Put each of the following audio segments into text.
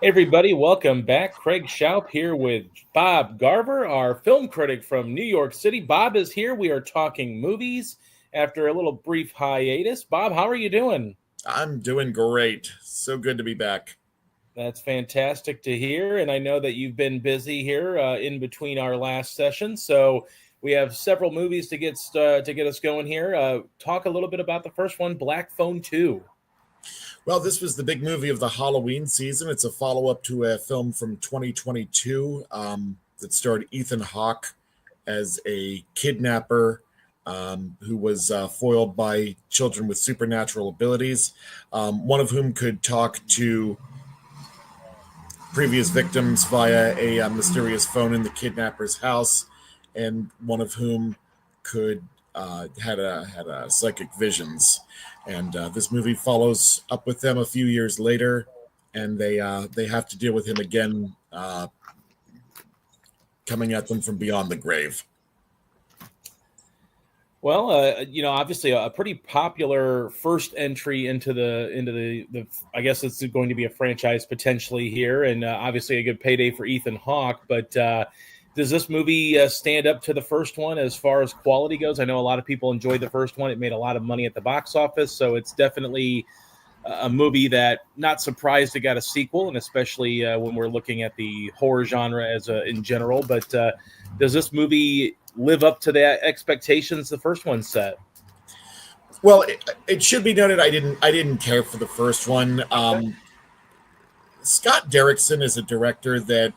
Hey everybody, welcome back. Craig Schaup here with Bob Garver, our film critic from New York City. Bob is here. We are talking movies after a little brief hiatus. Bob, how are you doing? I'm doing great. So good to be back. That's fantastic to hear. And I know that you've been busy here in between our last session. So we have several movies to get us going here. Talk a little bit about the first one, Black Phone 2. Well, this was the big movie of the Halloween season. It's a follow up to a film from 2022 that starred Ethan Hawke as a kidnapper who was foiled by children with supernatural abilities, one of whom could talk to previous victims via a mysterious phone in the kidnapper's house, and one of whom could had a psychic visions. And this movie follows up with them a few years later, and they have to deal with him again, coming at them from beyond the grave. Well, obviously a pretty popular first entry into the I guess it's going to be a franchise potentially here, and obviously a good payday for Ethan Hawke. But does this movie stand up to the first one as far as quality goes? I know a lot of people enjoyed the first one. It made a lot of money at the box office, so it's definitely a movie that not surprised it got a sequel, and especially when we're looking at the horror genre as in general. But does this movie live up to the expectations the first one set? Well, it should be noted I didn't care for the first one. Scott Derrickson is a director that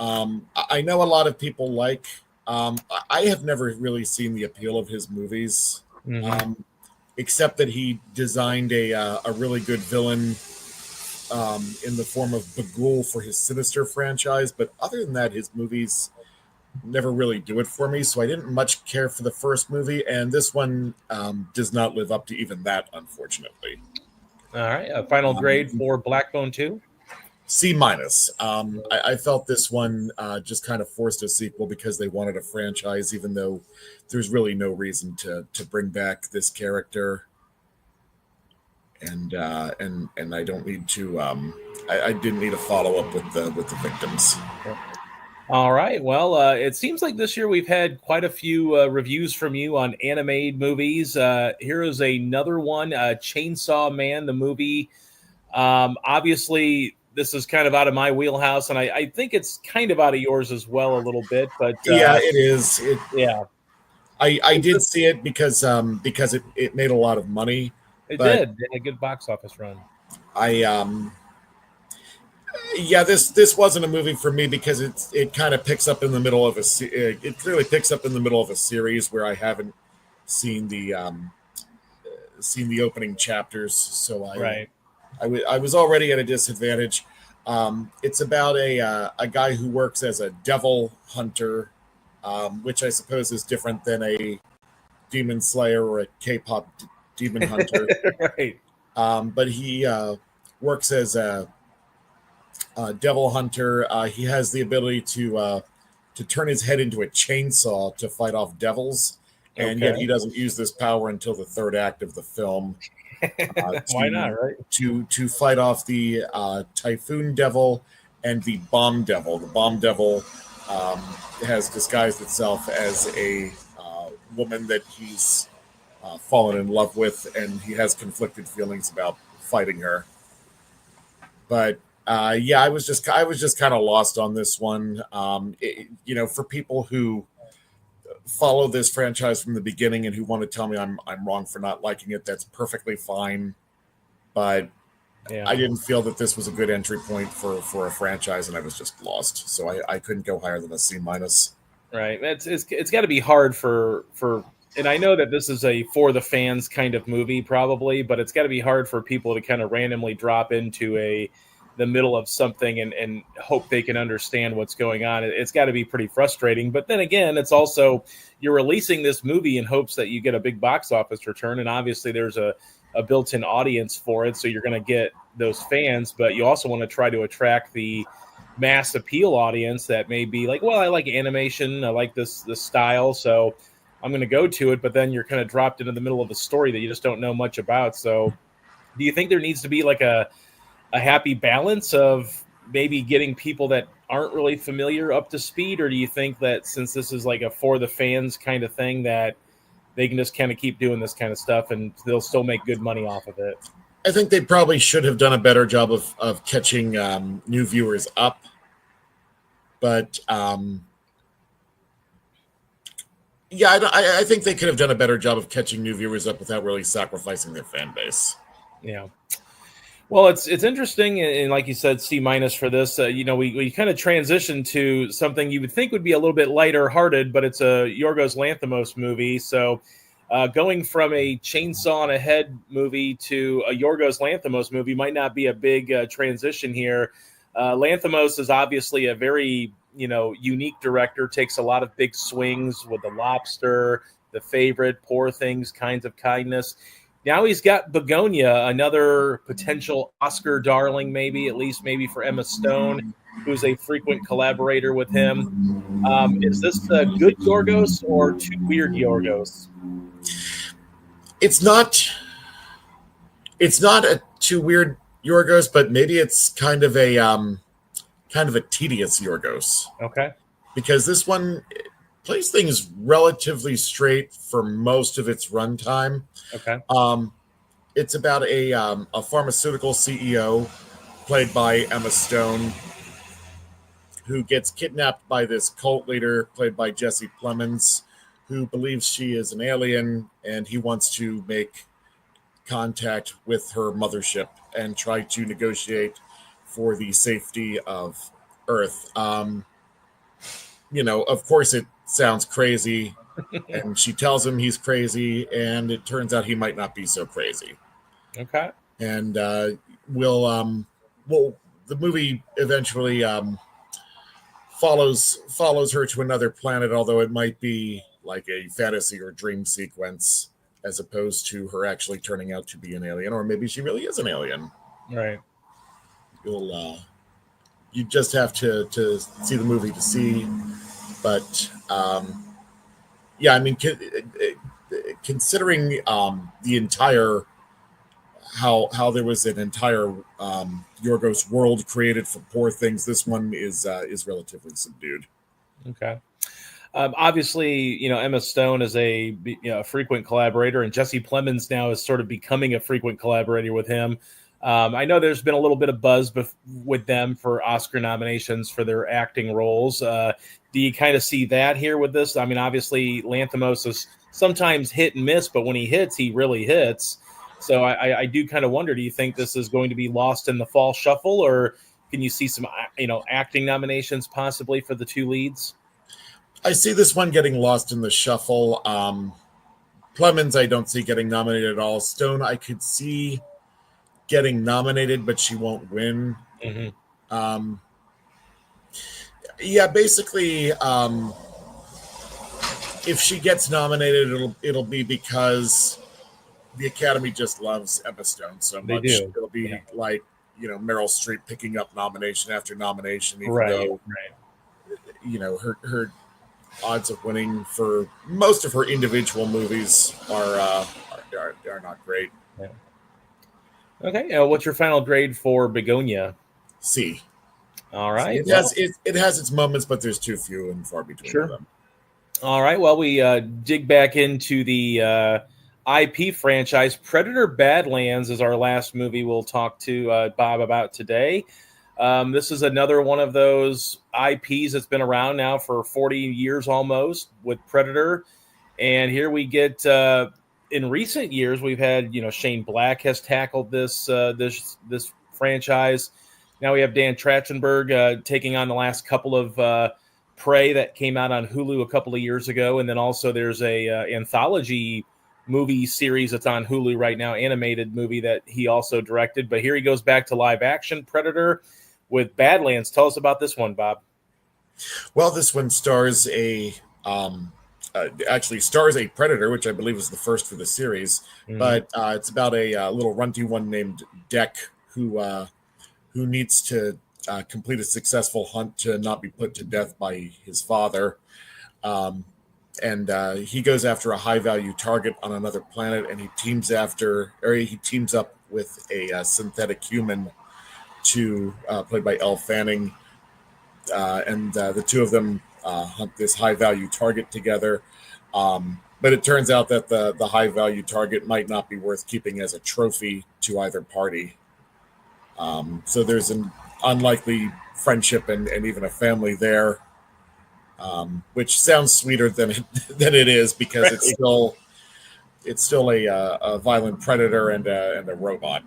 I know a lot of people like. I have never really seen the appeal of his movies, except that he designed a really good villain in the form of Bagul for his Sinister franchise. But other than that, his movies never really do it for me. So I didn't much care for the first movie, and this one does not live up to even that, unfortunately. All right, a final grade for Black Phone 2. C minus. I felt this one just kind of forced a sequel because they wanted a franchise, even though there's really no reason to bring back this character. And I don't need to. I didn't need a follow up with the victims. All right. Well, it seems like this year we've had quite a few reviews from you on animated movies. Here is another one, Chainsaw Man, the movie. Obviously, this is kind of out of my wheelhouse, and I think it's kind of out of yours as well a little bit. But Yeah, it is. Yeah, I did see it because it made a lot of money. it But did. It had a good box office run. I yeah, this wasn't a movie for me because it kind of picks up in the middle of it clearly picks up in the middle of a series where I haven't seen the opening chapters, so Right. I was already at a disadvantage. It's about a guy who works as a devil hunter, which I suppose is different than a demon slayer or a K-pop demon hunter. Right. But he works as a devil hunter. He has the ability to turn his head into a chainsaw to fight off devils, and yet Okay. he doesn't use this power until the third act of the film. Why not? To Right. to fight off the typhoon devil and the bomb devil. The bomb devil has disguised itself as a woman that he's fallen in love with, and he has conflicted feelings about fighting her. But yeah, I was just kind of lost on this one. For people who follow this franchise from the beginning and who want to tell me I'm wrong for not liking it, that's perfectly fine. But Yeah. I didn't feel that this was a good entry point for a franchise, and I was just lost. So I couldn't go higher than a C minus. Right. It's got to be hard for and I know that this is a for the fans kind of movie probably, but it's got to be hard for people to kind of randomly drop into the middle of something and hope they can understand what's going on. It's got to be pretty frustrating. But then again, it's also you're releasing this movie in hopes that you get a big box office return, and obviously there's a built-in audience for it, so you're going to get those fans, but you also want to try to attract the mass appeal audience that may be like, well, I like animation, I like this style, so I'm going to go to it. But then you're kind of dropped into the middle of a story that you just don't know much about. So, do you think there needs to be like a happy balance of maybe getting people that aren't really familiar up to speed, or do you think that since this is like a for the fans kind of thing, that they can just kind of keep doing this kind of stuff and they'll still make good money off of it? I think they probably should have done a better job of catching new viewers up, but yeah, I think they could have done a better job of catching new viewers up without really sacrificing their fan base. Yeah. Well, it's interesting, and like you said, C minus for this. We kind of transitioned to something you would think would be a little bit lighter hearted, but it's a Yorgos Lanthimos movie. So, going from a chainsaw on a head movie to a Yorgos Lanthimos movie might not be a big transition here. Lanthimos is obviously a very unique director. Takes a lot of big swings with The Lobster, The Favorite, Poor Things, Kinds of Kindness. Now he's got Bugonia, another potential Oscar darling, maybe for Emma Stone, who's a frequent collaborator with him. Is this a good Yorgos or too weird Yorgos? It's not. It's not a too weird Yorgos, but maybe it's kind of a tedious Yorgos. Okay. Because this one plays things relatively straight for most of its runtime. Okay. It's about a pharmaceutical CEO played by Emma Stone who gets kidnapped by this cult leader played by Jesse Plemons, who believes she is an alien, and he wants to make contact with her mothership and try to negotiate for the safety of Earth. Of course, it sounds crazy, and she tells him he's crazy, and it turns out he might not be so crazy. Okay. And the movie eventually follows her to another planet, although it might be like a fantasy or dream sequence as opposed to her actually turning out to be an alien, or maybe she really is an alien. Right. You just have to see the movie to see. But yeah, I mean, considering the entire how there was an entire Yorgos world created for Poor Things, this one is relatively subdued. Okay. Obviously, Emma Stone is a frequent collaborator, and Jesse Plemons now is sort of becoming a frequent collaborator with him. I know there's been a little bit of buzz with them for Oscar nominations for their acting roles. Do you kind of see that here with this? I mean, obviously, Lanthimos is sometimes hit and miss, but when he hits, he really hits. So I do kind of wonder, do you think this is going to be lost in the fall shuffle, or can you see some, acting nominations possibly for the two leads? I see this one getting lost in the shuffle. Plemons, I don't see getting nominated at all. Stone, I could see getting nominated, but she won't win. Mm-hmm. Yeah, basically, if she gets nominated, it'll be because the Academy just loves Emma Stone so much. They do. It'll be like Meryl Streep picking up nomination after nomination, even Right. though her odds of winning for most of her individual movies are not great. Yeah. Okay. What's your final grade for Bugonia? C. All right. It has its moments, but there's too few and far between them. All right. Well, we dig back into the IP franchise. Predator Badlands is our last movie we'll talk to Bob about today. This is another one of those IPs that's been around now for 40 years almost with Predator. And here we get, in recent years, we've had, Shane Black has tackled this franchise. Now we have Dan Trachtenberg taking on the last couple of Prey that came out on Hulu a couple of years ago. And then also there's a anthology movie series that's on Hulu right now, animated movie that he also directed. But here he goes back to live action Predator with Badlands. Tell us about this one, Bob. Well, this one stars actually stars a predator, which I believe is the first for the series. Mm-hmm. But it's about a little runty one named Deck who needs to complete a successful hunt to not be put to death by his father. And he goes after a high-value target on another planet, and he teams up with a synthetic human 2, played by Elle Fanning, and the two of them hunt this high value target together. But it turns out that the high value target might not be worth keeping as a trophy to either party. So there's an unlikely friendship and even a family there, which sounds sweeter than it is, because it's still a violent predator and a robot.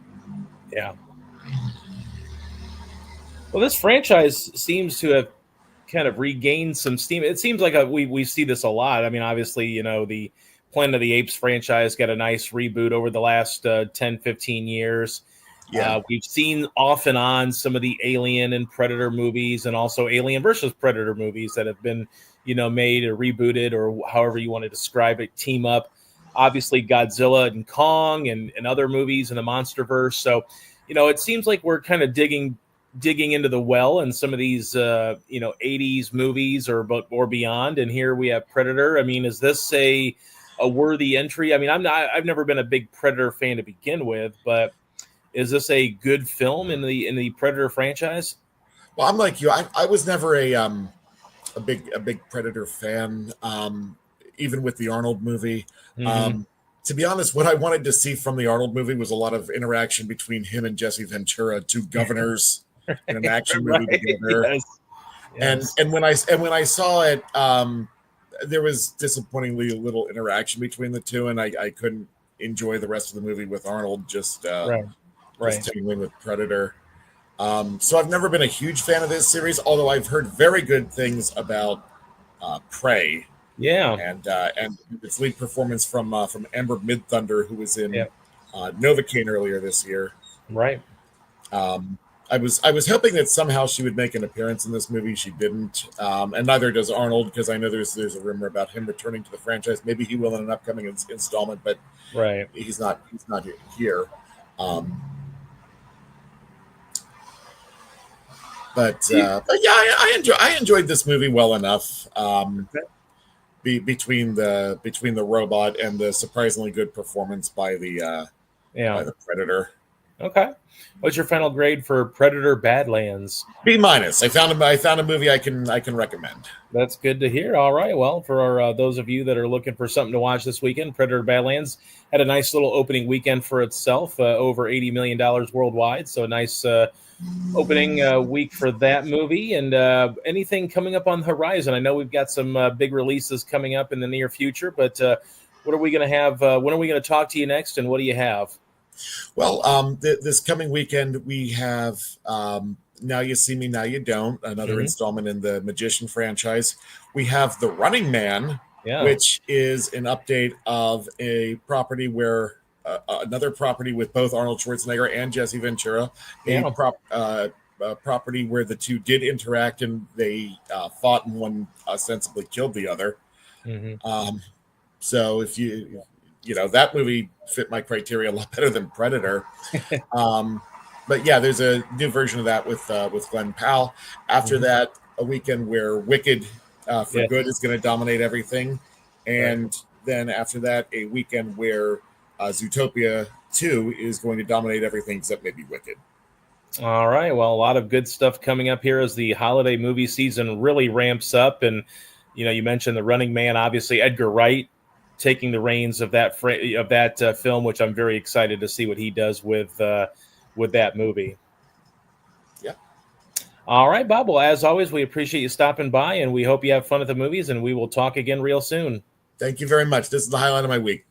Yeah. Well, this franchise seems to have kind of regained some steam. It seems like we see this a lot. I mean, obviously, the Planet of the Apes franchise got a nice reboot over the last 10, 15 years. Yeah. We've seen off and on some of the Alien and Predator movies, and also Alien versus Predator movies that have been, made or rebooted, or however you want to describe it, team up. Obviously, Godzilla and Kong and other movies in the MonsterVerse. So, it seems like we're kind of digging into the well in some of these 80s movies or beyond, and here we have Predator. I mean, is this a worthy entry? I mean, I've never been a big Predator fan to begin with, but is this a good film in the Predator franchise? Well, I'm like you. I was never a big Predator fan, even with the Arnold movie. To be honest, what I wanted to see from the Arnold movie was a lot of interaction between him and Jesse Ventura, two governors in an action movie together. Yes. And when I saw it, there was disappointingly little interaction between the two, and I couldn't enjoy the rest of the movie with Arnold just tingling with Predator. So I've never been a huge fan of this series, although I've heard very good things about Prey. Yeah, and its lead performance from Amber Midthunder, who was in Novocaine earlier this year. Right. I was hoping that somehow she would make an appearance in this movie. She didn't, and neither does Arnold, because I know there's a rumor about him returning to the franchise. Maybe he will in an upcoming installment, but he's not here. But yeah, I enjoyed this movie well enough. Between the robot and the surprisingly good performance by the Predator. Okay, what's your final grade for Predator Badlands? B-. I found a movie I can recommend. That's good to hear. All right, well, for those of you that are looking for something to watch this weekend, Predator Badlands had a nice little opening weekend for itself, over $80 million worldwide. So a nice opening week for that movie. And anything coming up on the horizon? I know we've got some big releases coming up in the near future, but what are we going to have? When are we going to talk to you next, and what do you have? Well, this coming weekend we have Now You See Me, Now You Don't, another installment in the Magician franchise. We have The Running Man, which is an update of a property where another property with both Arnold Schwarzenegger and Jesse Ventura, a property where the two did interact and they fought, and one ostensibly killed the other. So if that movie fit my criteria a lot better than Predator. But yeah, there's a new version of that with Glenn Powell. After that, a weekend where Wicked for Good is going to dominate everything. And then after that, a weekend where Zootopia 2 is going to dominate everything except maybe Wicked. All right. Well, a lot of good stuff coming up here as the holiday movie season really ramps up. And, you mentioned The Running Man, obviously Edgar Wright taking the reins of that film, which I'm very excited to see what he does with that movie. Yeah. All right, Bob. Well, as always, we appreciate you stopping by, and we hope you have fun at the movies, and we will talk again real soon. Thank you very much. This is the highlight of my week.